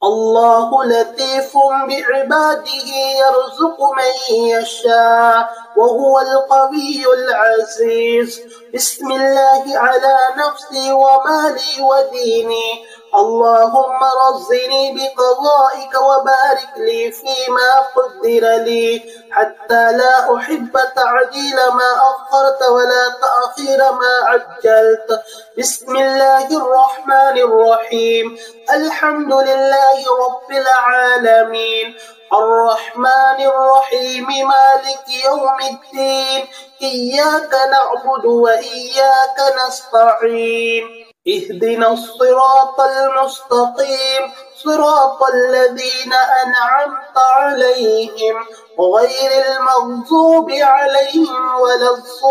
الله لطيف بعباده يرزق من يشاء وهو القوي العزيز. بسم الله على نفسي ومالي وديني. اللهم رزني بقضائك وبارك لي فيما قدر لي، حتى لا أحب تعجيل ما أخرت ولا تأخير ما عجلت. بسم الله الرحمن الرحيم. الحمد لله رب العالمين، الرحمن الرحيم، مالك يوم الدين. إياك نعبد وإياك نستعين. اهدنا الصراط المستقيم، صراط الذين أنعمت عليهم غير المغضوب عليهم ولا الضالين.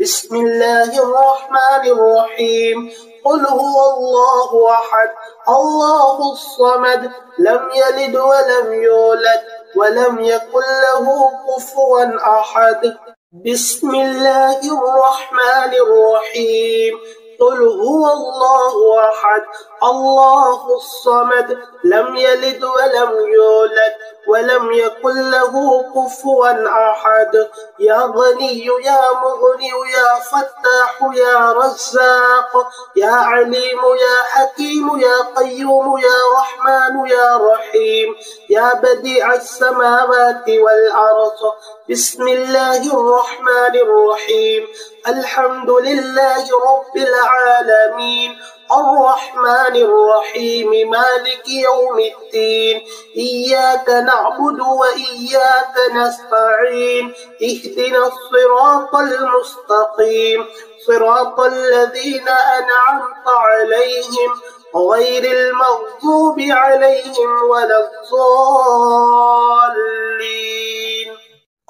بسم الله الرحمن الرحيم. قل هو الله أحد الله الصمد لم يلد ولم يولد ولم يكن له كفوا أحد. بسم الله الرحمن الرحيم. قل هو الله أحد الله الصمد لم يلد ولم يولد ولم يكن له كفوا أحد. يا غني يا مغني يا فتاح يا رزاق يا عليم يا حكيم يا قيوم يا رحمن يا رحيم يا بديع السماوات والأرض. بسم الله الرحمن الرحيم. الحمد لله رب العالمين، الرحمن الرحيم، مالك يوم الدين. إياك نعبد وإياك نستعين. اهدنا الصراط المستقيم، صراط الذين أنعمت عليهم غير المغضوب عليهم ولا الضالين.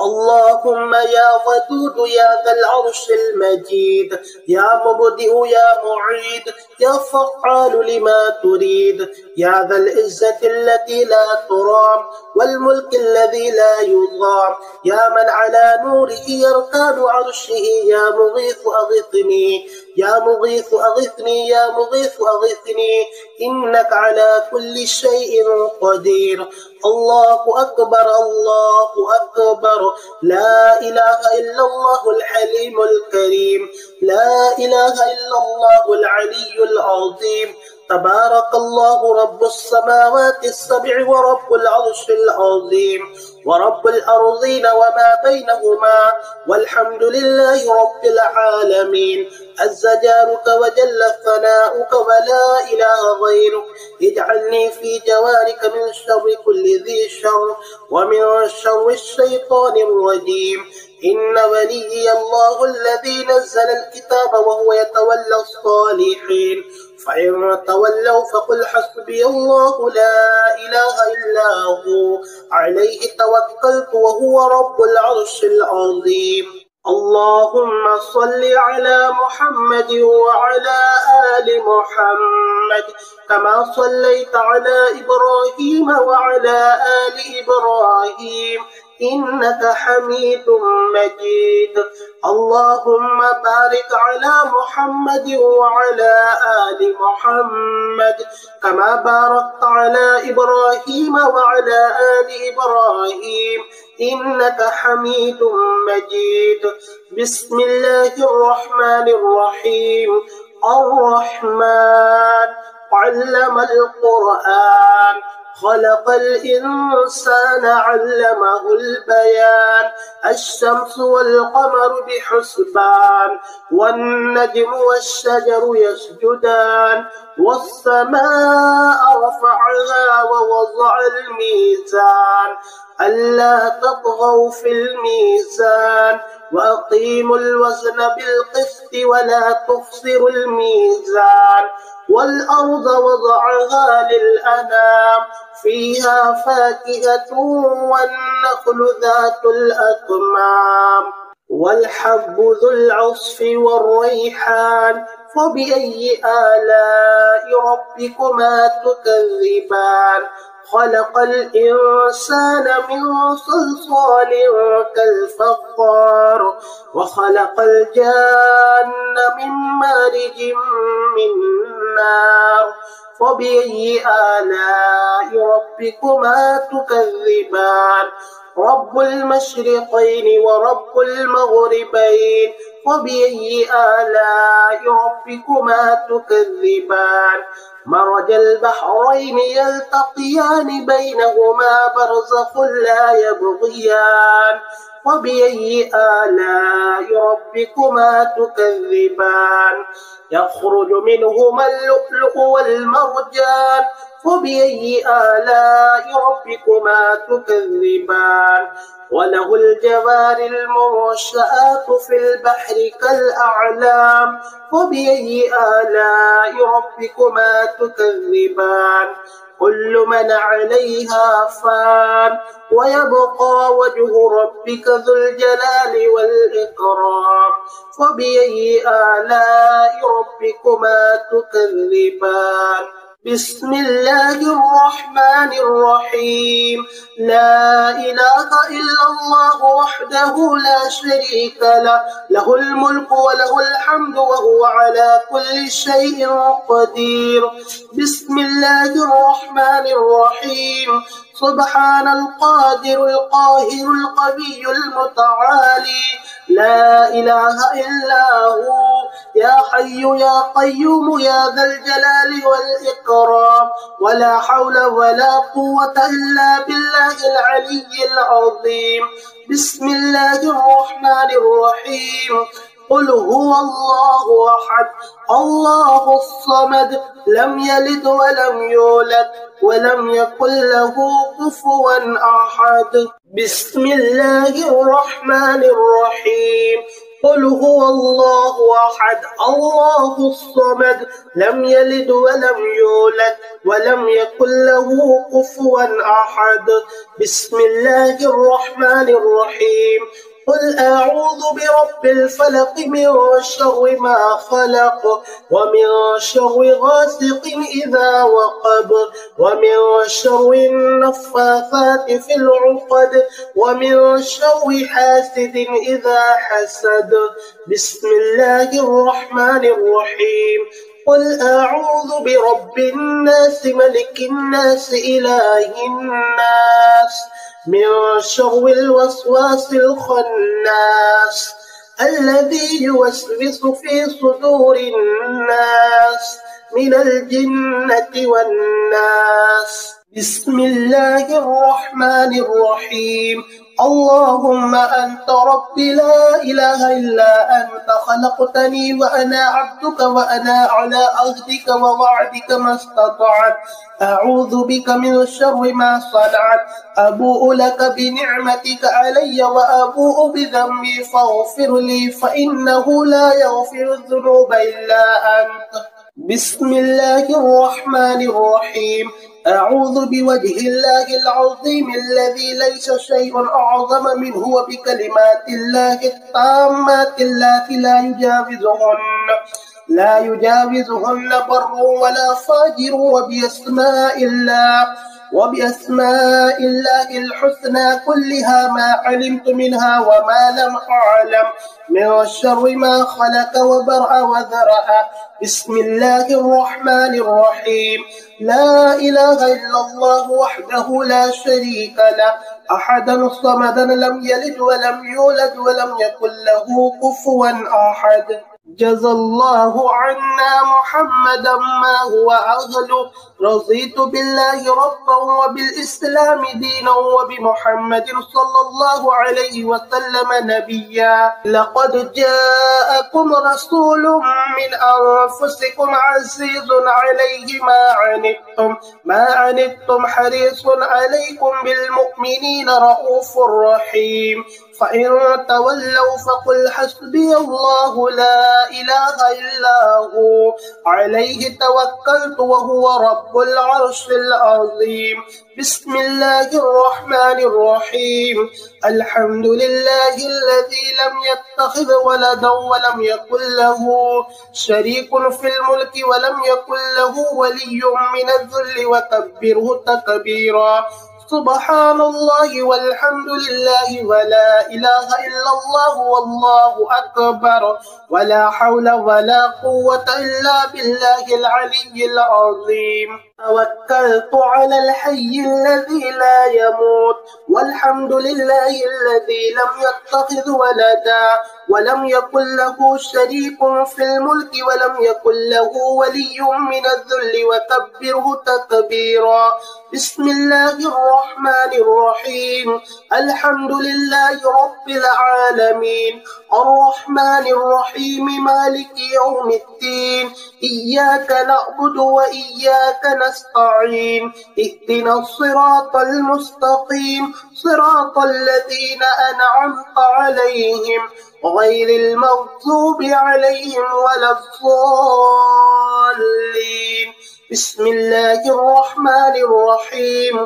اللهم يا ودود يا ذا العرش المجيد، يا مبدئ يا معيد، يا فعال لما تريد، يا ذا العزة التي لا ترام والملك الذي لا يضام، يا من على نوره يركان عرشه، يا مغيث أغثني، يا مغيث أغثني، يا مغيث أغثني، إنك على كل شيء قدير. الله أكبر الله أكبر، لا إله إلا الله الحليم الكريم، لا إله إلا الله العلي العظيم. تبارك الله رب السماوات السبع ورب العرش العظيم ورب الأرضين وما بينهما، والحمد لله رب العالمين. عز جارك وجل ثناؤك ولا إله غيرك. اجعلني في جوارك من شر كل ذي شر ومن شر الشيطان الرجيم. إن وليي الله الذي نزل الكتاب وهو يتولى الصالحين، فإن تولوا فقل حسبي الله لا إله إلا هو عليه توكلت وهو رب العرش العظيم. اللهم صل على محمد وعلى آل محمد كما صليت على إبراهيم وعلى آل إبراهيم إنك حميد مجيد. اللهم بارك على محمد وعلى آل محمد كما باركت على إبراهيم وعلى آل إبراهيم إنك حميد مجيد. بسم الله الرحمن الرحيم. الرحمن علم القرآن، خلق الإنسان علمه البيان. الشمس والقمر بحسبان، والنجم والشجر يسجدان، والسماء رفعها ووضع الميزان ألا تطغوا في الميزان وأقيموا الوزن بالقسط ولا تخسروا الميزان. والأرض وضعها للأنام، فيها فاكهة والنخل ذات الأكمام والحب ذو العصف والريحان. فبأي آلاء ربكما تكذبان؟ خلق الإنسان من صلصال كالفخار، وخلق الجان من مارج من فبأي آلاء ربكما تكذبان رب المشرقين ورب المغربين فبأي آلاء ربكما تكذبان مرج البحرين يلتقيان بينهما برزخ لا يبغيان فبأي آلاء ربكما تكذبان يخرج منهما اللؤلؤ والمرجان فبأي آلاء ربكما تكذبان وله الجوار المنشآت في البحر كالأعلام فبأي آلاء ربكما تكذبان كل من عليها فان ويبقى وجه ربك ذو الجلال والإكرام فبأي آلاء ربكما تكذبان بسم الله الرحمن الرحيم لا إله إلا الله وحده لا شريك له له الملك وله الحمد وهو على كل شيء قدير بسم الله الرحمن الرحيم سبحان القادر القاهر القوي المتعالي لا إله إلا هو يا حي يا قيوم يا ذا الجلال والإكرام ولا حول ولا قوة إلا بالله العلي العظيم بسم الله الرحمن الرحيم قل هو الله أحد الله الصمد لم يلد ولم يولد ولم يكن له كفوا أحد بسم الله الرحمن الرحيم قل هو الله أحد الله الصمد لم يلد ولم يولد ولم يكن له كفوا أحد بسم الله الرحمن الرحيم قل أعوذ برب الفلق من شر ما خلق ومن شر غاسق إذا وقب ومن شر النفاثات في العقد ومن شر حاسد إذا حسد بسم الله الرحمن الرحيم قل أعوذ برب الناس ملك الناس إله الناس من شر الوسواس الخناس الذي يوسوس في صدور الناس من الجنة والناس بسم الله الرحمن الرحيم اللهم أنت ربي لا إله إلا أنت خلقتني وأنا عبدك وأنا على عهدك ووعدك ما استطعت أعوذ بك من شر ما صنعت أبوء لك بنعمتك علي وأبوء بذنبي فاغفر لي فإنه لا يغفر الذنوب إلا أنت بسم الله الرحمن الرحيم أعوذ بوجه الله العظيم الذي ليس شيء أعظم منه وبكلمات الله التامات التي لا يجاوزهن بر ولا فاجر وبأسماء الله الحسنى كلها ما علمت منها وما لم أعلم من شر ما خلق وبرأ وذرأ بسم الله الرحمن الرحيم لا إله إلا الله وحده لا شريك له أحدا صمدا لم يلد ولم يولد ولم يكن له كفوا أحد جزى الله عنا محمدا ما هو أهله رضيت بالله ربا وبالإسلام دينا وبمحمد صلى الله عليه وسلم نبيا لقد جاءكم رسول من أنفسكم عزيز عليه ما عنتم حريص عليكم بالمؤمنين رؤوف رحيم فإن تولوا فقل حسبي الله لا إله إلا هو عليه توكلت وهو رب العرش العظيم بسم الله الرحمن الرحيم الحمد لله الذي لم يتخذ ولدا ولم يكن له شريك في الملك ولم يكن له ولي من الذل وكبره تكبيرا سبحان الله والحمد لله ولا إله إلا الله والله أكبر ولا حول ولا قوة إلا بالله العلي العظيم. توكلت على الحي الذي لا يموت والحمد لله الذي لم يتخذ ولدا ولم يكن له شريك في الملك ولم يكن له ولي من الذل وكبره تكبيرا. بسم الله الرحمن الرحيم. الحمد لله رب العالمين الرحمن الرحيم مالك يوم الدين إياك نعبد وإياك نستعين اهدنا الصراط المستقيم صراط الذين أنعمت عليهم غير المغضوب عليهم ولا الضالين. بسم الله الرحمن الرحيم.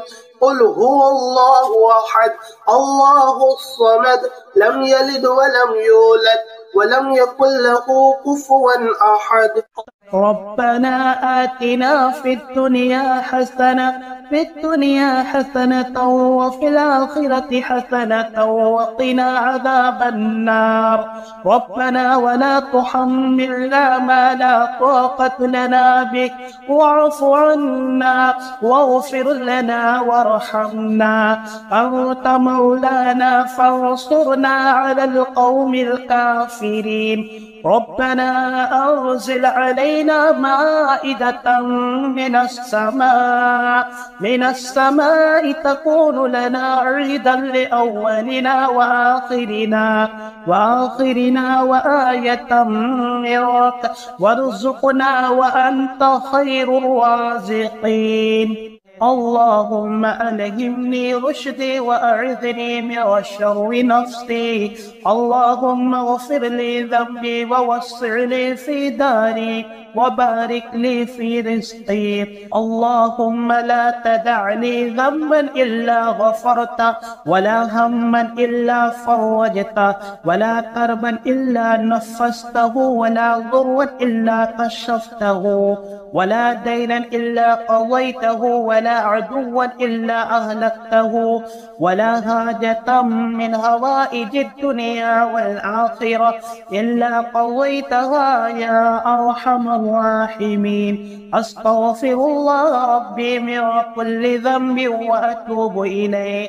قل هو الله أحد الله الصمد لم يلد ولم يولد ولم يكن له كفوا أحد. ربنا آتنا في الدنيا حسنة وفي الآخرة حسنة وقنا عذاب النار. ربنا ولا تحملنا ما لا طاقة لنا به واعف عنا واغفر لنا وارحمنا أنت مولانا فانصرنا على القوم الكافرين. ربنا أنزل علينا مائدة من السماء تكون لنا عيدا لأولنا وآخرنا وآية منك وارزقنا وأنت خير الرازقين. اللهم ألهمني رشدي وأعذني من شر نفسي. اللهم اغفر لي ذنبي ووسع لي في داري وبارك لي في رزقي. اللهم لا تدع لي ذنبا إلا غفرته ولا هما إلا فرجته ولا كربا إلا نفسته ولا ضرا إلا كشفته ولا دينا إلا قضيته ولا عدوا إلا أهلكته ولا حاجة من هوائج الدنيا والآخرة إلا قضيتها يا أرحم الراحمين. أستغفر الله ربي من كل ذنب وأتوب إليه.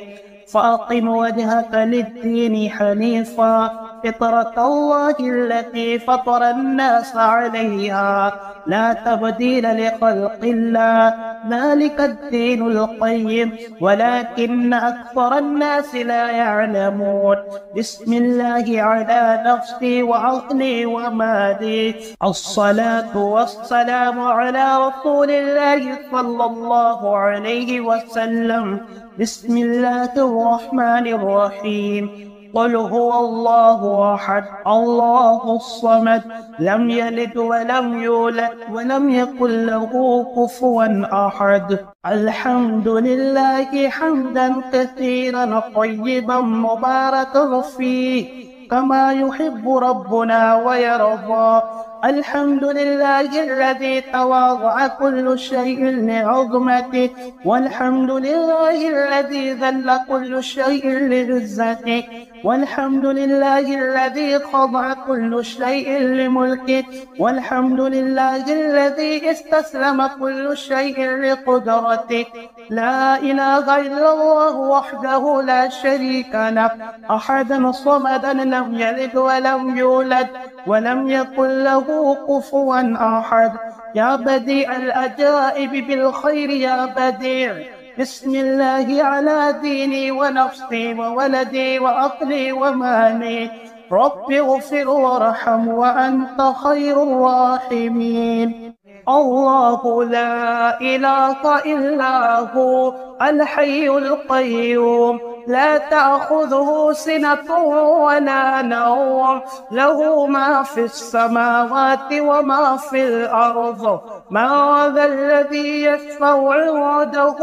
فأقم وجهك للدين حنيفا فطرة الله التي فطر الناس عليها لا تبديل لخلق الله ذلك الدين القيم ولكن أكثر الناس لا يعلمون. بسم الله على نفسي وعقلي ومالي. الصلاة والسلام على رسول الله صلى الله عليه وسلم. بسم الله الرحمن الرحيم. قل هو الله أحد الله الصمد لم يلد ولم يولد ولم يكن له كفوا أحد. الحمد لله حمدا كثيرا طيبا مباركا فيه كما يحب ربنا ويرضى. الحمد لله الذي تواضع كل شيء لعظمته والحمد لله الذي ذل كل شيء لعزته والحمد لله الذي خضع كل شيء لملكه والحمد لله الذي استسلم كل شيء لقدرته. لا إله إلا الله وحده لا شريك له أحدا صمدا لم يلد ولم يولد ولم يكن له كفوا أحد. يا بديع الأجائب بالخير يا بديع. بسم الله على ديني ونفسي وولدي وعقلي ومالي. رب اغفر وارحم وأنت خير الراحمين. الله لا إله إلا هو الحي القيوم لا تأخذه سنة ولا نوم له ما في السماوات وما في الأرض. من ذا الذي يشفع عنده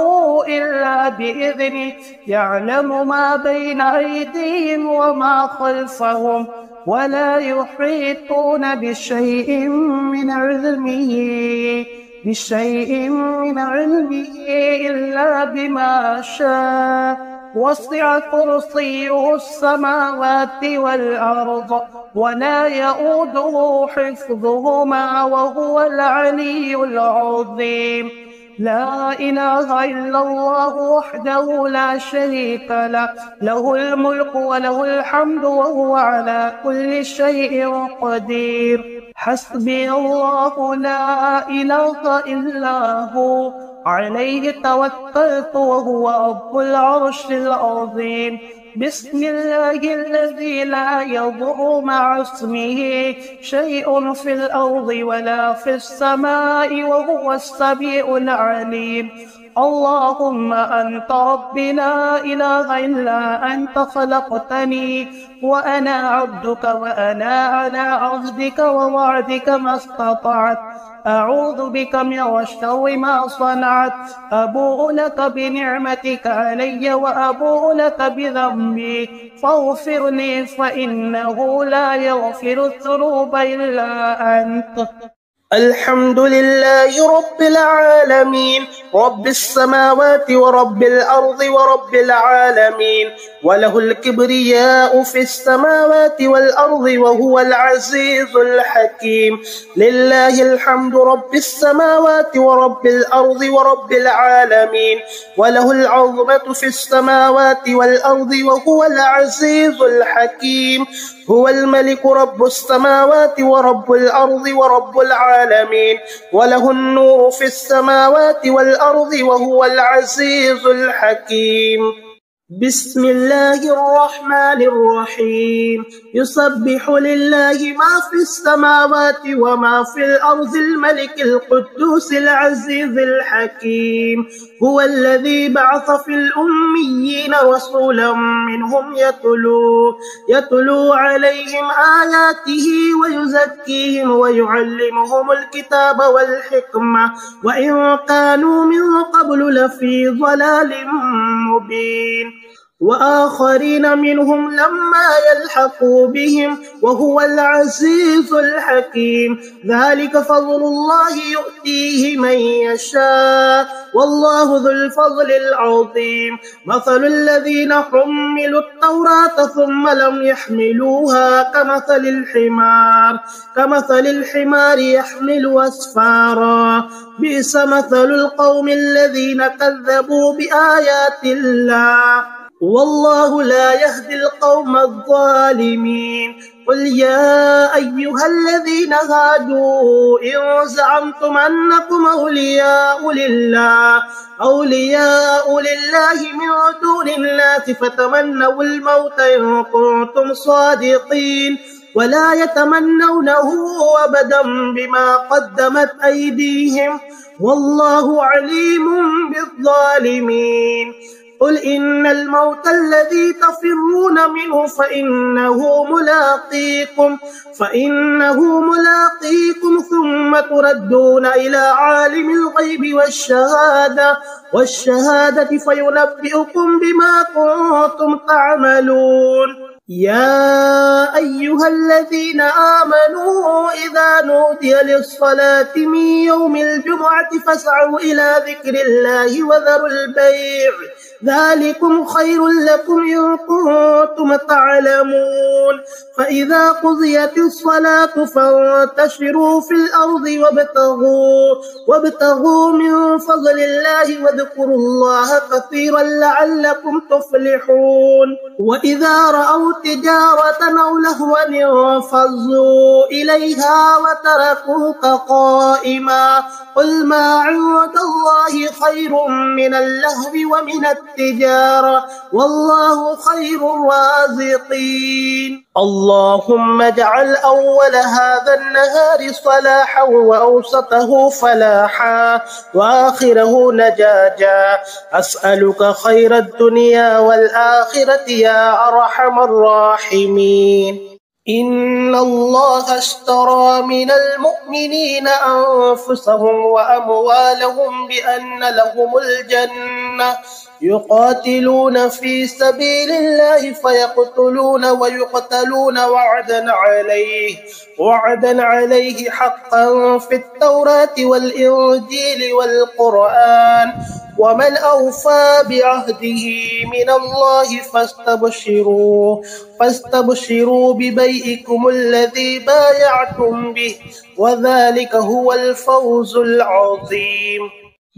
إلا بإذنه يعلم ما بين أيديهم وما خلفهم ولا يحيطون بشيء من علمه بشيء من علمه إلا بما شاء وسع كرسيه السماوات والأرض ولا يؤوده حفظهما وهو العلي العظيم لا إله إلا الله وحده لا شريك له له الملك وله الحمد وهو على كل شيء قدير حسبي الله لا إله إلا هو عليه توكلت وهو رب العرش العظيم بسم الله الذي لا يضر مع اسمه شيء في الأرض ولا في السماء وهو السميع العليم اللهم أنت ربي لا إله إلا أنت خلقتني وأنا عبدك وأنا على عهدك ووعدك ما استطعت أعوذ بك من شر ما صنعت أبوء لك بنعمتك علي وأبوء لك بذنبي فاغفرني فإنه لا يغفر الذنوب إلا أنت الحمد لله رب العالمين رب السماوات ورب الأرض ورب العالمين وله الكبرياء في السماوات والأرض وهو العزيز الحكيم لله الحمد رب السماوات ورب الأرض ورب العالمين وله العظمة في السماوات والأرض وهو العزيز الحكيم هو الملك رب السماوات ورب الأرض ورب العالمين وله النور في السماوات والأرض وهو العزيز الحكيم بسم الله الرحمن الرحيم يسبح لله ما في السماوات وما في الأرض الملك القدوس العزيز الحكيم هو الذي بعث في الأميين رسولا منهم يتلو عليهم آياته ويزكيهم ويعلمهم الكتاب والحكمة وإن كانوا من قبل لفي ضلال مبين وآخرين منهم لما يلحقوا بهم وهو العزيز الحكيم ذلك فضل الله يؤتيه من يشاء والله ذو الفضل العظيم مثل الذين حملوا التوراة ثم لم يحملوها كمثل الحمار يحمل أسفارا بئس مثل القوم الذين كذبوا بآيات الله والله لا يهدي القوم الظالمين قل يا أيها الذين هادوا إن زعمتم أنكم أولياء لله من دون الناس فتمنوا الموت إن كنتم صادقين ولا يتمنونه أبدا بما قدمت أيديهم والله عليم بالظالمين قل إن الموت الذي تفرون منه فإنه ملاقيكم ثم تردون إلى عالم الغيب والشهادة فينبئكم بما كنتم تعملون يا أيها الذين آمنوا إذا نودي للصلاة من يوم الجمعة فاسعوا إلى ذكر الله وذروا البيع ذلكم خير لكم إن كنتم تعلمون فإذا قضيت الصلاة فانتشروا في الأرض وابتغوا من فضل الله واذكروا الله كثيرا لعلكم تفلحون وإذا رأوا تجارة أو لهوا انفضوا إليها وتركوك قائما قل ما عند الله خير من اللهو ومن التجارة والله خير الرازقين اللهم اجعل أول هذا النهار صلاحا وأوسطه فلاحا وآخره نجاجا أسألك خير الدنيا والآخرة يا أرحم الراحمين إن الله اشترى من المؤمنين أنفسهم وأموالهم بأن لهم الجنة الجنة يقاتلون في سبيل الله فيقتلون ويقتلون وعدا عليه حقا في التوراة والإنجيل والقرآن ومن أوفى بعهده من الله فاستبشروا ببيعكم الذي بايعتم به وذلك هو الفوز العظيم.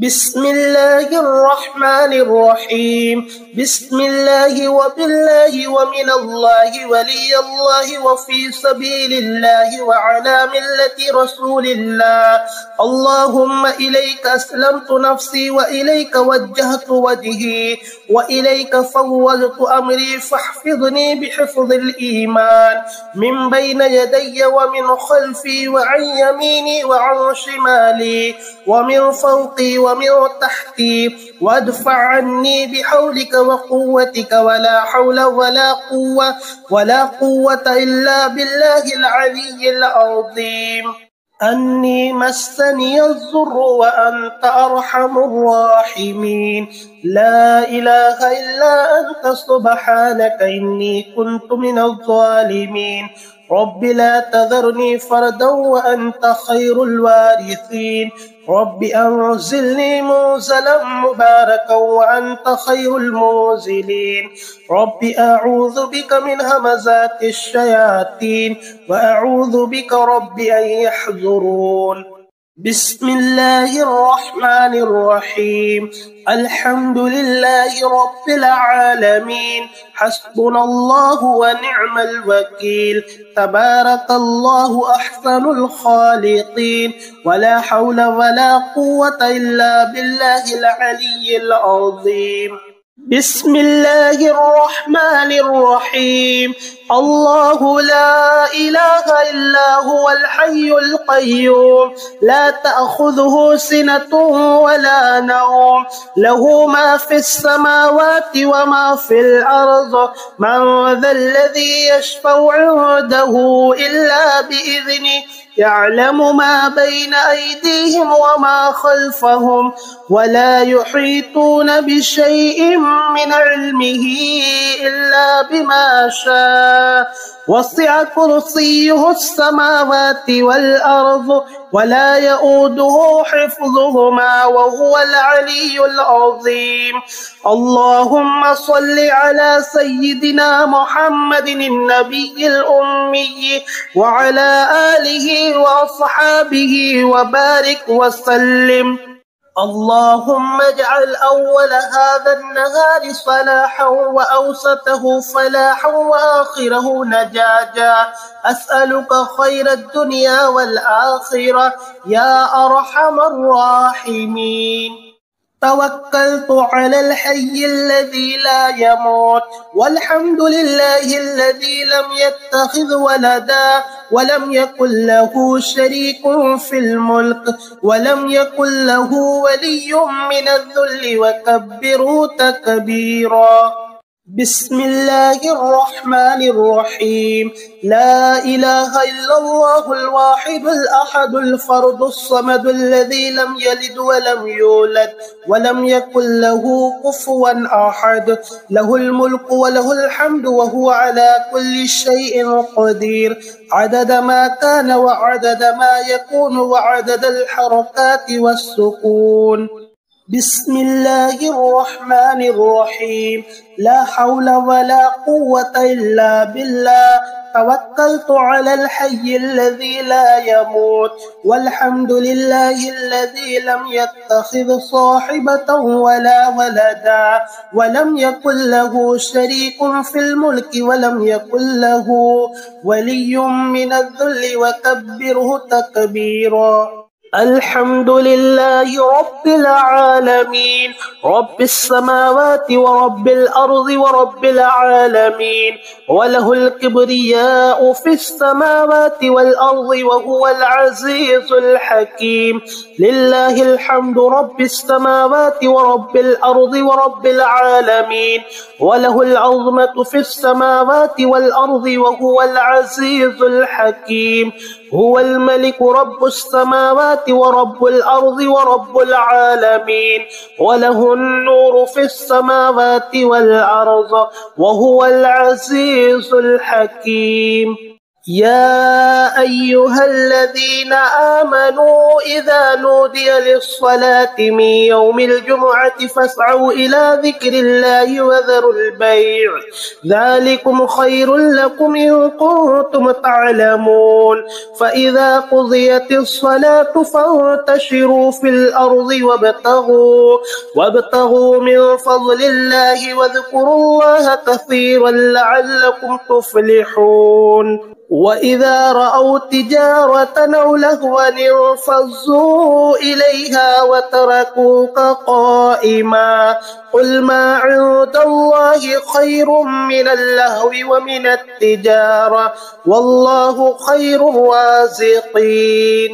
بسم الله الرحمن الرحيم. بسم الله وبالله ومن الله ولي الله وفي سبيل الله وعلى ملة رسول الله. اللهم إليك أسلمت نفسي وإليك وجهت وجهي وإليك فوضت أمري فاحفظني بحفظ الإيمان من بين يدي ومن خلفي وعن يميني وعن شمالي ومن فوقي ومن تحتي وادفع عني بحولك وقوتك ولا حول ولا قوة إلا بالله العلي العظيم. أني مسني الضر وأنت أرحم الراحمين. لا إله إلا أنت سبحانك إني كنت من الظالمين. رب لا تذرني فردا وأنت خير الوارثين. رب أنزلني منزلا مباركا وأنت خير المنزلين. رب أعوذ بك من همزات الشياطين وأعوذ بك رب أن يحضرون. بسم الله الرحمن الرحيم. الحمد لله رب العالمين. حسبنا الله ونعم الوكيل. تبارك الله أحسن الخالقين. ولا حول ولا قوة إلا بالله العلي العظيم. بسم الله الرحمن الرحيم. الله لا إله إلا هو الحي القيوم لا تأخذه سنة ولا نوم له ما في السماوات وما في الأرض من ذا الذي يشفع عنده إلا بإذنه يعلم ما بين أيديهم وما خلفهم ولا يحيطون بشيء من علمه إلا بما شاء وسع كرسيه السماوات والأرض ولا يؤوده حفظهما وهو العلي العظيم. اللهم صل على سيدنا محمد النبي الأمي وعلى آله وأصحابه وبارك وسلم. اللهم اجعل أول هذا النهار صلاحا وأوسطه فلاحا وآخره نجاجا. أسألك خير الدنيا والآخرة يا أرحم الراحمين. توكلت على الحي الذي لا يموت والحمد لله الذي لم يتخذ ولدا ولم يكن له شريك في الملك ولم يكن له ولي من الذل وكبره تكبيرا. بسم الله الرحمن الرحيم. لا إله إلا الله الواحد الأحد الفرد الصمد الذي لم يلد ولم يولد ولم يكن له كفوا أحد. له الملك وله الحمد وهو على كل شيء قدير. عدد ما كان وعدد ما يكون وعدد الحركات والسكون. بسم الله الرحمن الرحيم. لا حول ولا قوة إلا بالله. توكلت على الحي الذي لا يموت والحمد لله الذي لم يتخذ صاحبة ولا ولدا ولم يكن له شريك في الملك ولم يكن له ولي من الذل وكبره تكبيرا. الحمد لله رب العالمين رب السماوات ورب الأرض ورب العالمين وله الكبرياء في السماوات والأرض وهو العزيز الحكيم. لله الحمد رب السماوات ورب الأرض ورب العالمين وله العظمة في السماوات والأرض وهو العزيز الحكيم. هو الملك رب السماوات ورب الأرض ورب العالمين وله النور في السماوات والأرض وهو العزيز الحكيم يا أيها الذين آمنوا إذا نودي للصلاة من يوم الجمعة فاسعوا إلى ذكر الله وذروا البيع ذلكم خير لكم إن كنتم تعلمون فإذا قضيت الصلاة فانتشروا في الأرض وابتغوا من فضل الله واذكروا الله كثيرا لعلكم تفلحون وإذا رأوا تجارة أو لهوا انفضوا إليها وتركوك قائما قل ما عند الله خير من اللهو ومن التجارة والله خير الرازقين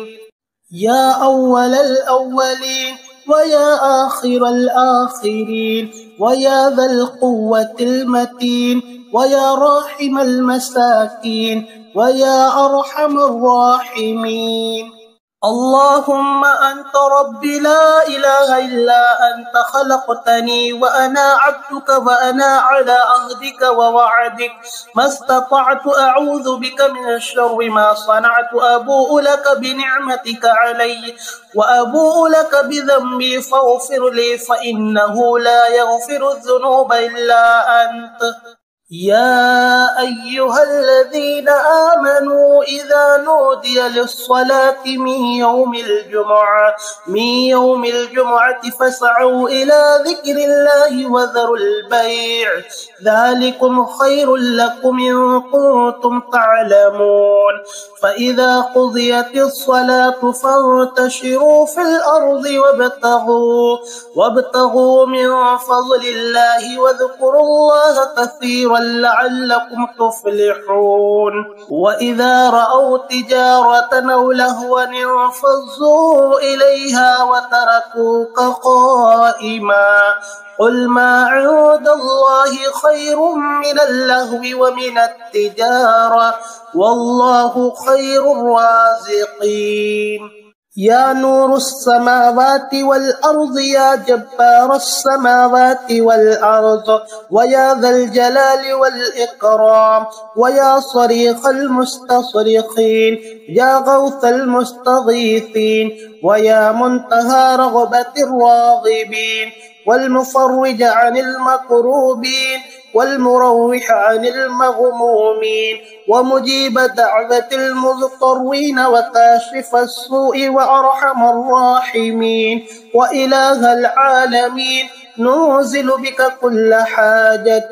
يا أول الأولين ويا آخر الآخرين ويا ذا القوة المتين ويا راحم المساكين ويا أرحم الراحمين اللهم أنت ربي لا إله إلا أنت خلقتني وأنا عبدك وأنا على عهدك ووعدك ما استطعت أعوذ بك من شر ما صنعت أبوء لك بنعمتك علي وأبوء لك بذنبي فاغفر لي فإنه لا يغفر الذنوب إلا أنت يا أيها الذين آمنوا إذا نودي للصلاة من يوم الجمعة فاسعوا إلى ذكر الله وذروا البيع ذلكم خير لكم إن كنتم تعلمون فإذا قضيت الصلاة فانتشروا في الأرض وابتغوا من فضل الله واذكروا الله كثيرا لعلكم تفلحون وإذا رأوا تجارة أو لهوا انفضوا إليها وتركوك قائما قل ما عند الله خير من اللهو ومن التجارة والله خير الرازقين يا نور السماوات والأرض يا جبار السماوات والأرض ويا ذا الجلال والإكرام ويا صريخ المستصرخين يا غوث المستغيثين ويا منتهى رغبة الراغبين والمفرج عن المكروبين والمروح عن المغمومين ومجيب دعوة المضطرين وكاشف السوء وأرحم الراحمين وإله العالمين ننزل بك كل حاجة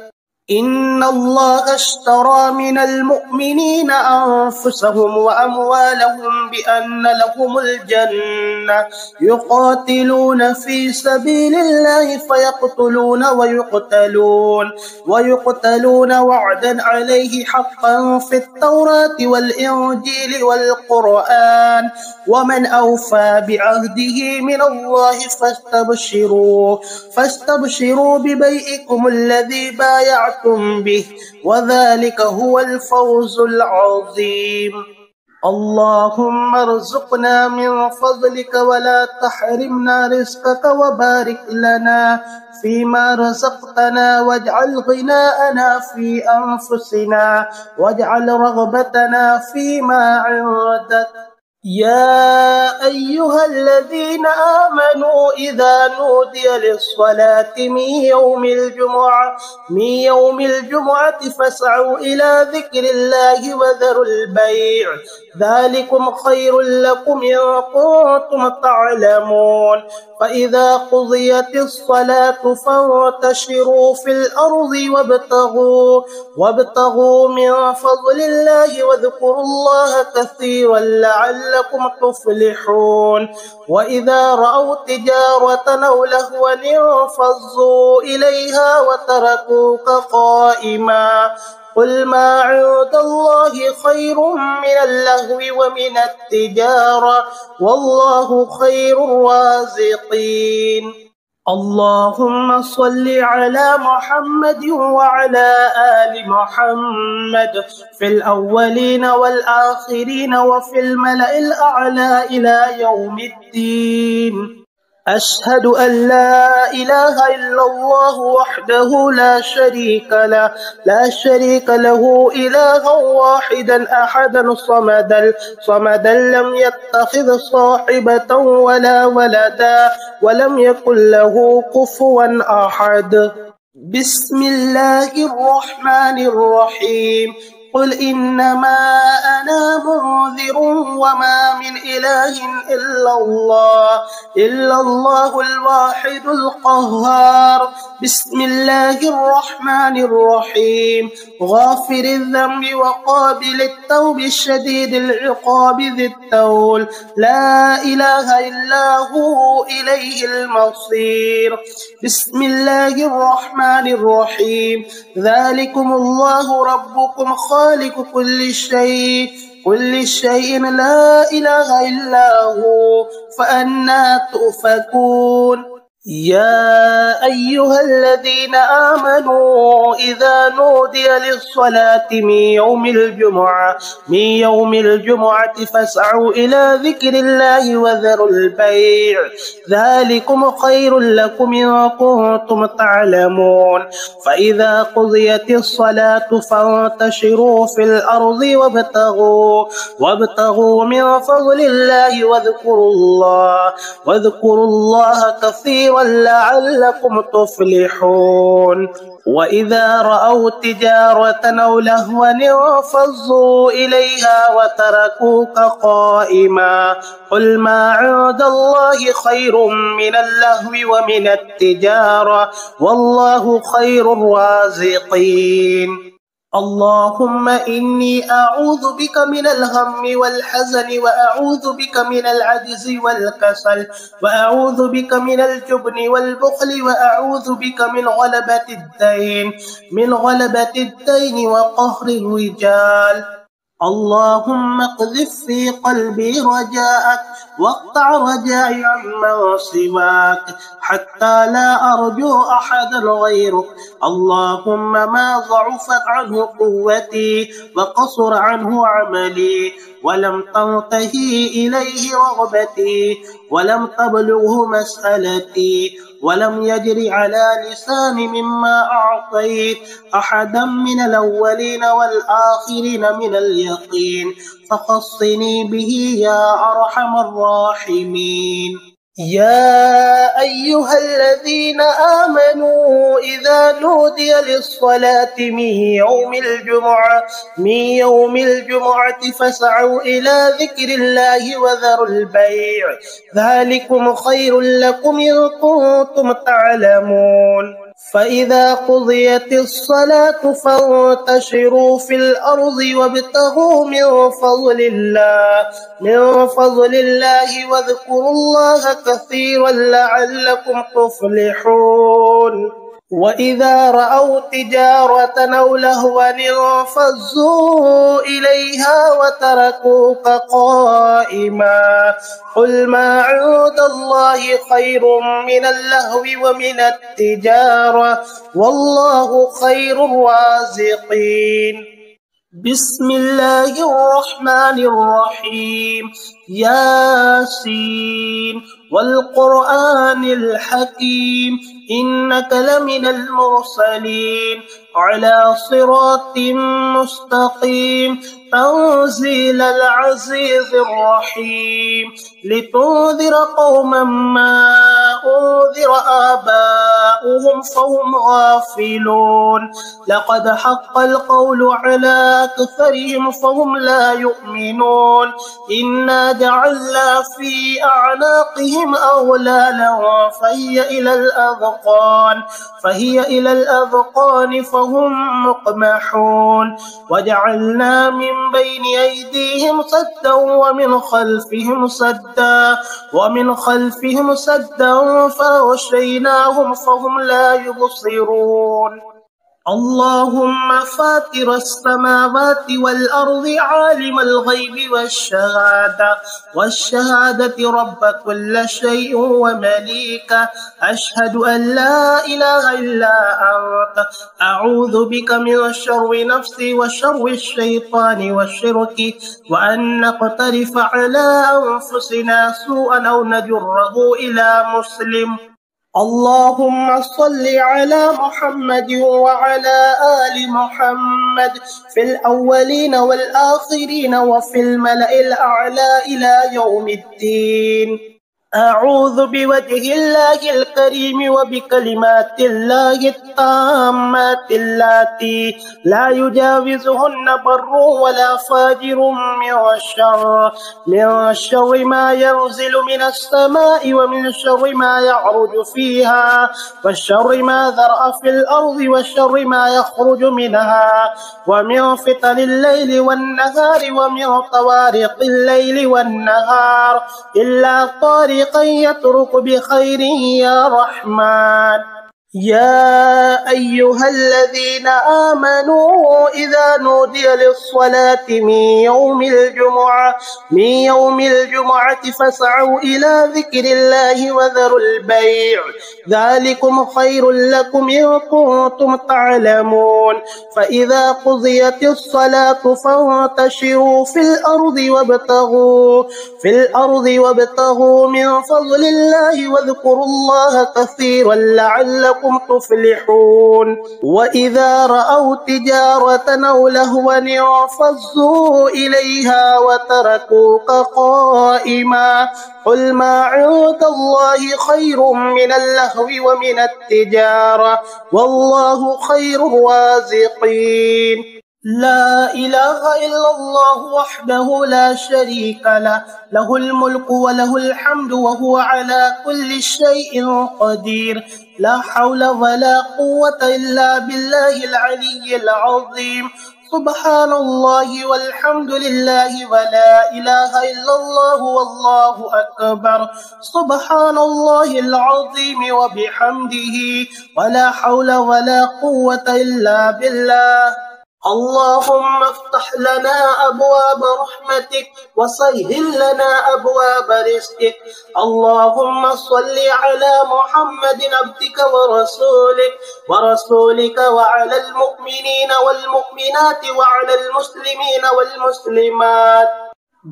إن الله اشترى من المؤمنين أنفسهم وأموالهم بأن لهم الجنة يقاتلون في سبيل الله فيقتلون ويقتلون وعدا عليه حقا في التوراة والإنجيل والقرآن ومن أوفى بعهده من الله فاستبشروا ببيعكم الذي بايعتم به وذلك هو الفوز العظيم اللهم ارزقنا من فضلك ولا تحرمنا رزقك وبارك لنا فيما رزقتنا واجعل غناءنا في أنفسنا واجعل رغبتنا فيما عندك يا أيها الذين آمنوا إذا نودي للصلاة من يوم الجمعة فاسعوا إلى ذكر الله وذروا البيع ذلكم خير لكم إن كنتم تعلمون فإذا قضيت الصلاة فانتشروا في الأرض وابتغوا من فضل الله واذكروا الله كثيرا لعلكم تفلحون وإذا رأوا تجارة أو لهوا انفضوا إليها وتركوك قائما قل ما عند الله خير من اللهو ومن التجارة والله خير الرازقين اللهم صل على محمد وعلى آل محمد في الأولين والآخرين وفي الملأ الأعلى إلى يوم الدين. أشهد أن لا إله إلا الله وحده لا شريك له إلها واحدا أحدا صمدا لم يتخذ صاحبة ولا ولدا ولم يكن له كفوا أحد. بسم الله الرحمن الرحيم. قل إنما أنا منذر وما من إله إلا الله الواحد القهار. بسم الله الرحمن الرحيم. غافر الذنب وقابل التوب الشديد العقاب ذي الطول لا إله إلا هو إليه المصير. بسم الله الرحمن الرحيم. ذلكم الله ربكم خالق كل شيء لا إله إلا هو فأنى تؤفكون. يا أيها الذين آمنوا إذا نودي للصلاة من يوم الجمعة فاسعوا إلى ذكر الله وذروا البيع ذلكم خير لكم إن كنتم تعلمون. فإذا قضيت الصلاة فانتشروا في الأرض وابتغوا من فضل الله واذكروا الله كثيرا لعلكم تفلحون. وإذا رأوا تجارة أو لهوا انفضوا إليها وتركوك قائما. قل ما عند الله خير من اللهو ومن التجارة والله خير الرازقين. اللهم إني أعوذ بك من الهم والحزن وأعوذ بك من العجز والكسل وأعوذ بك من الجبن والبخل وأعوذ بك من غلبة الدين وقهر الرجال. اللهم اقذف في قلبي رجاءك واقطع رجائي عمن سواك حتى لا أرجو أحدا غيرك. اللهم ما ضعفت عنه قوتي وقصر عنه عملي ولم تنتهي إليه رغبتي ولم تبلغه مسألتي ولم يجري على لساني مما أعطيت أحدا من الأولين والآخرين من اليقين فخصني به يا أرحم الراحمين. يا أيها الذين آمنوا إذا نودي للصلاة من يوم الجمعة فاسعوا إلى ذكر الله وذروا البيع ذلكم خير لكم إن كنتم تعلمون. فإذا قضيت الصلاة فانتشروا في الأرض وابتغوا من فضل الله واذكروا الله كثيرا لعلكم تفلحون. وإذا رأوا تجارة أو لهوا انفضوا إليها وتركوك قائما. قل ما عند الله خير من اللهو ومن التجارة والله خير الرازقين. بسم الله الرحمن الرحيم. ياسين والقرآن الحكيم إنك لمن المرسلين على صراط مستقيم تنزيل العزيز الرحيم لتنذر قوما ما أنذر آباؤهم فهم غافلون. لقد حق القول على أكثرهم فهم لا يؤمنون. إنا جعلنا في أعناقهم أغلالا فهي إلى الأذقان فهم مقمحون. وجعلنا من بين أيديهم سدا ومن خلفهم سدا فغشيناهم فهم لا يبصرون. اللهم فاطر السماوات والأرض عالم الغيب والشهادة رب كل شيء ومليكه أشهد أن لا إله إلا أنت أعوذ بك من شر نفسي وشر الشيطان والشرك وأن نقترف على أنفسنا سوءا أو نجره إلى مسلم. اللهم صل على محمد وعلى آل محمد في الأولين والآخرين وفي الملأ الأعلى إلى يوم الدين. أعوذ بوجه الله الكريم وبكلمات الله التامات اللاتي لا يجاوزهن بر ولا فاجر من شر ما ينزل من السماء ومن شر ما يعرج فيها وشر ما ذرأ في الأرض وشر ما يخرج منها ومن فتن الليل والنهار ومن طوارق الليل والنهار إلا طارق يترك بخير يا رحمن. يا أيها الذين آمنوا إذا نودي للصلاة من يوم الجمعة فاسعوا إلى ذكر الله وذروا البيع ذلكم خير لكم إن كنتم تعلمون. فإذا قضيت الصلاة فانتشروا في الأرض وابتغوا من فضل الله واذكروا الله كثيرا لعلكم تفلحون. وإذا رأوا تجارة أو لهوا انفضوا إليها وتركوك قائما قل ما عند الله خير من اللهو ومن التجارة والله خير الرازقين. لا إله إلا الله وحده لا شريك له الملك وله الحمد وهو على كل شيء قدير. لا حول ولا قوة إلا بالله العلي العظيم. سبحان الله والحمد لله ولا إله إلا الله والله أكبر. سبحان الله العظيم وبحمده ولا حول ولا قوة إلا بالله. اللهم افتح لنا أبواب رحمتك وسهل لنا أبواب رزقك. اللهم صل على محمد عبدك ورسولك وعلى المؤمنين والمؤمنات وعلى المسلمين والمسلمات.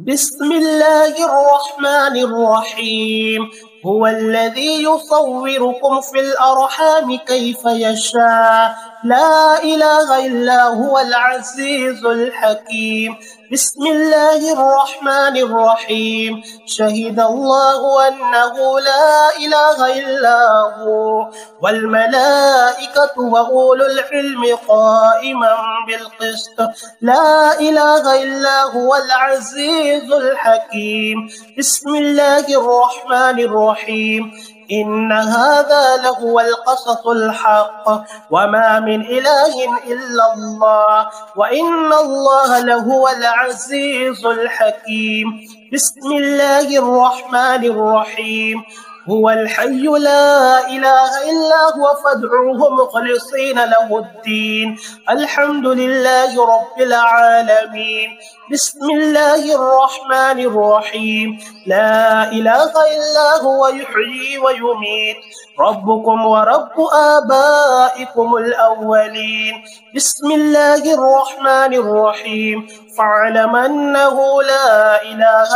بسم الله الرحمن الرحيم. هو الذي يصوركم في الأرحام كيف يشاء لا إله إلا هو العزيز الحكيم. بسم الله الرحمن الرحيم. شهد الله أنه لا إله إلا هو والملائكة وأولو العلم قائما بالقسط لا إله إلا هو العزيز الحكيم. بسم الله الرحمن الرحيم. إن هذا لهو القصص الحق وما من إله إلا الله وإن الله لهو العزيز الحكيم. بسم الله الرحمن الرحيم. هو الحي لا إله إلا هو فادعوه مخلصين له الدين الحمد لله رب العالمين. بسم الله الرحمن الرحيم. لا إله إلا هو يحيي ويميت ربكم ورب آبائكم الأولين. بسم الله الرحمن الرحيم. فاعلم أنه لا إله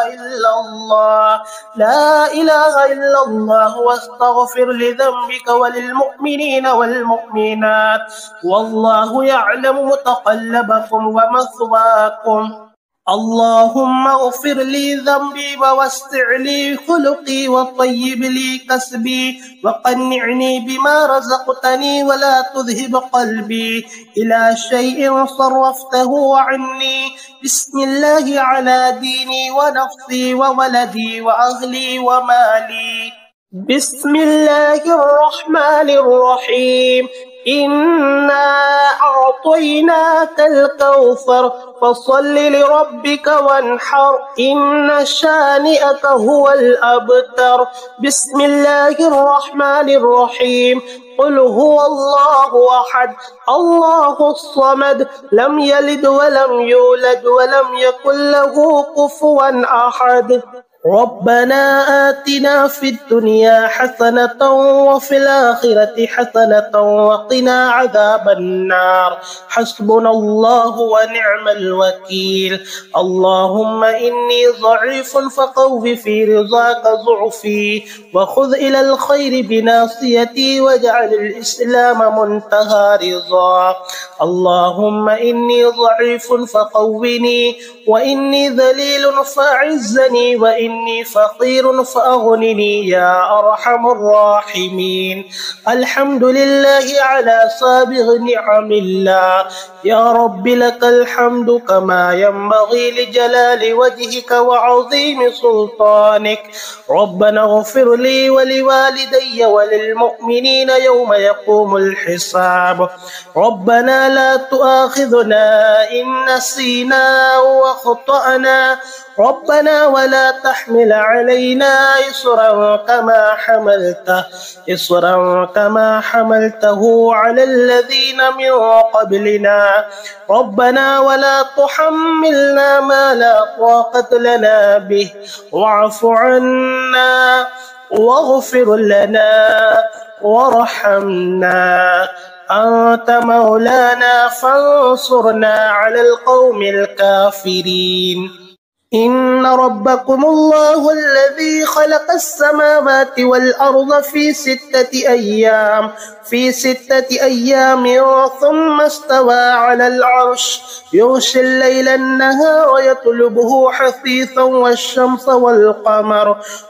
إلا الله واستغفر لذنبك وللمؤمنين والمؤمنات والله يعلم متقلبكم ومثواكم. اللهم اغفر لي ذنبي ووسع لي خلقي وطيب لي كسبي وقنعني بما رزقتني ولا تذهب قلبي إلى شيء صرفته عني. بسم الله على ديني ونفسي وولدي وأهلي ومالي. بسم الله الرحمن الرحيم. إنا أعطيناك الكوثر فصل لربك وانحر إن شانئك هو الأبتر. بسم الله الرحمن الرحيم. قل هو الله أحد الله الصمد لم يلد ولم يولد ولم يكن له كفوا أحد. ربنا آتنا في الدنيا حسنة وفي الآخرة حسنة وقنا عذاب النار. حسبنا الله ونعم الوكيل. اللهم إني ضعيف فقو في رضاك ضعفي وخذ إلى الخير بناصيتي واجعل الإسلام منتهى رضا. اللهم إني ضعيف فقوني وإني ذليل فأعزني وإني فقير فأغنني يا أرحم الراحمين. الحمد لله على سابغ نعم الله. يا رب لك الحمد كما ينبغي لجلال وجهك وعظيم سلطانك. ربنا اغفر لي ولوالدي وللمؤمنين يوم يقوم الحساب. ربنا لا تؤاخذنا إن نسينا وأخطأنا. ربنا ولا تحمل علينا إصرا كما حملته على الذين من قبلنا. ربنا ولا تحملنا ما لا طاقة لنا به واعف عنا واغفر لنا وارحمنا. أنت مولانا فانصرنا على القوم الكافرين. إن ربكم الله الذي خلق السماوات والأرض في 6 أيام ثم استوى على العرش يغشي الليل النهار يطلبه حثيثا والشمس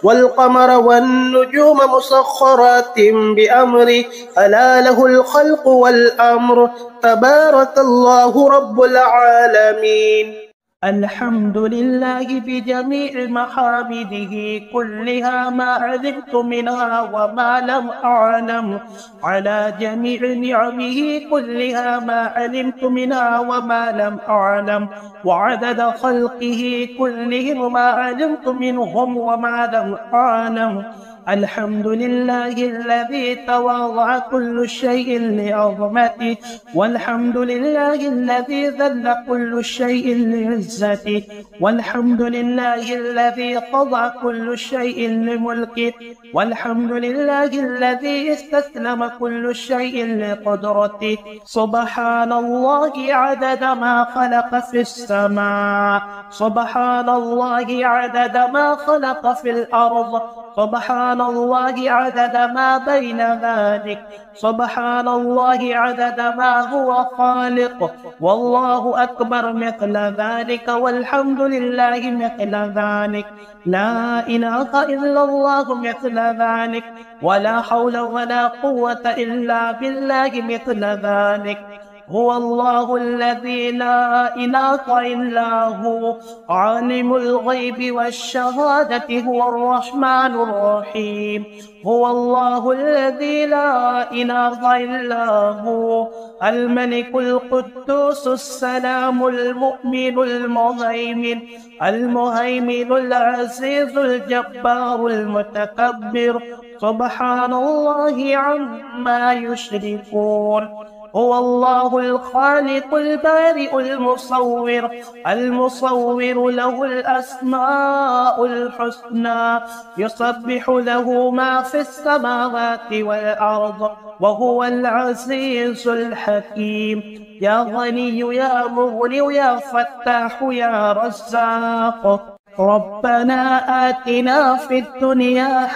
والقمر والنجوم مسخرات بأمره ألا له الخلق والأمر تبارك الله رب العالمين. الحمد لله بجميع محامده كلها ما علمت منها وما لم أعلم على جميع نعمه كلها ما علمت منها وما لم أعلم وعدد خلقه كلهم ما علمت منهم وما لم أعلم. الحمد لله الذي تواضع كل شيء لعظمته والحمد لله الذي ذل كل شيء لعزته والحمد لله الذي قضى كل شيء لملكه والحمد لله الذي استسلم كل شيء لقدرته. سبحان الله عدد ما خلق في السماء سبحان الله عدد ما خلق في الأرض سبحان الله عدد ما بين ذلك سبحان الله عدد ما هو خالق والله أكبر مثل ذلك والحمد لله مثل ذلك لا إله إلا الله مثل ذلك ولا حول ولا قوة إلا بالله مثل ذلك. هو الله الذي لا إله إلا هو عالم الغيب والشهادة هو الرحمن الرحيم. هو الله الذي لا إله إلا هو الملك القدوس السلام المؤمن المهيمن العزيز الجبار المتكبر سبحان الله عما يشركون. هو الله الخالق البارئ المصور له الأسماء الحسنى يسبح له ما في السماوات والأرض وهو العزيز الحكيم. يا غني يا مغني يا فتاح يا رزاق. ربنا آتنا في الدنيا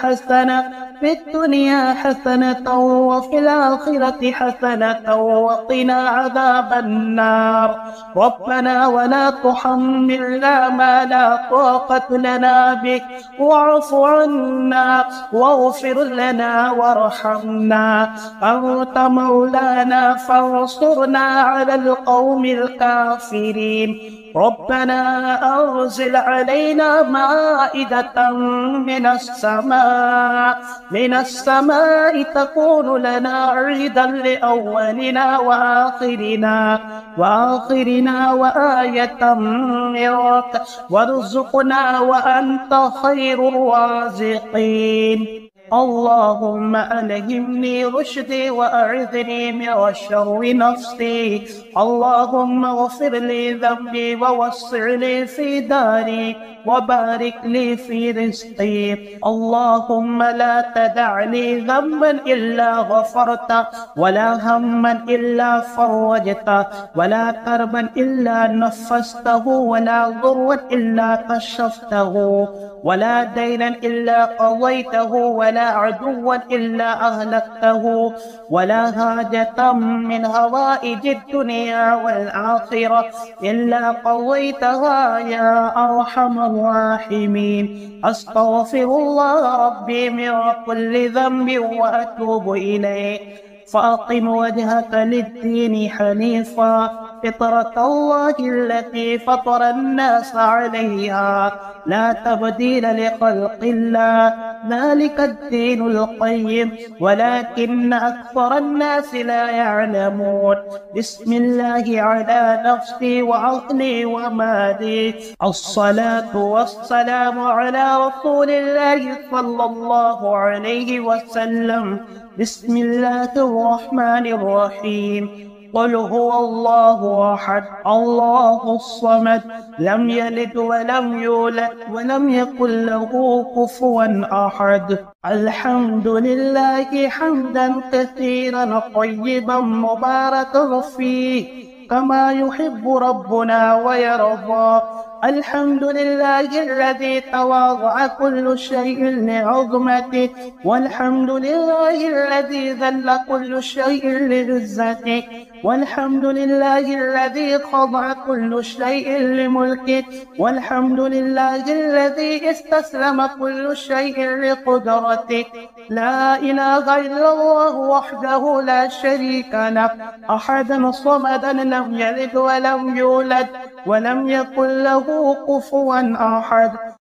حسنة وفي الآخرة حسنة وقنا عذاب النار. ربنا ولا تحملنا ما لا طاقة لنا به واعف عنا واغفر لنا وارحمنا. أنت مولانا فانصرنا على القوم الكافرين. ربنا أنزل علينا مائدة من السماء تكون لنا عيدا لأولنا وآخرنا وآية منك وارزقنا وأنت خير الرازقين. اللهم ألهمني رشدي وأعذني من شر نفسي. اللهم اغفر لي ذنبي ووسع لي في داري وبارك لي في رزقي. اللهم لا تدع لي ذنبا إلا غفرته ولا هما إلا فرجته ولا كربا إلا نفسته ولا ضرا إلا كشفته ولا دينا إلا قضيته ولا عدوا إلا أهلكته ولا حاجة من هوائج الدنيا والآخرة إلا قضيتها يا أرحم الراحمين. أستغفر الله ربي من كل ذنب وأتوب إليه. فأقم وجهك للدين حنيفا فطرة الله التي فطر الناس عليها لا تبديل لخلق الله ذلك الدين القيم ولكن أكثر الناس لا يعلمون. بسم الله على نفسي وعقلي ومالي. الصلاة والسلام على رسول الله صلى الله عليه وسلم. بسم الله الرحمن الرحيم. قل هو الله أحد الله الصمد لم يلد ولم يولد ولم يكن له كفوا أحد. الحمد لله حمدا كثيرا طيبا مباركا فيه كما يحب ربنا ويرضى. الحمد لله الذي تواضع كل شيء لعظمته والحمد لله الذي ذل كل شيء لعزته والحمد لله الذي خضع كل شيء لملكه والحمد لله الذي استسلم كل شيء لقدرته. لا إله إلا الله وحده لا شريك له أحدا صمدا لم يلد ولم يولد ولم يكن له كفوا أحد.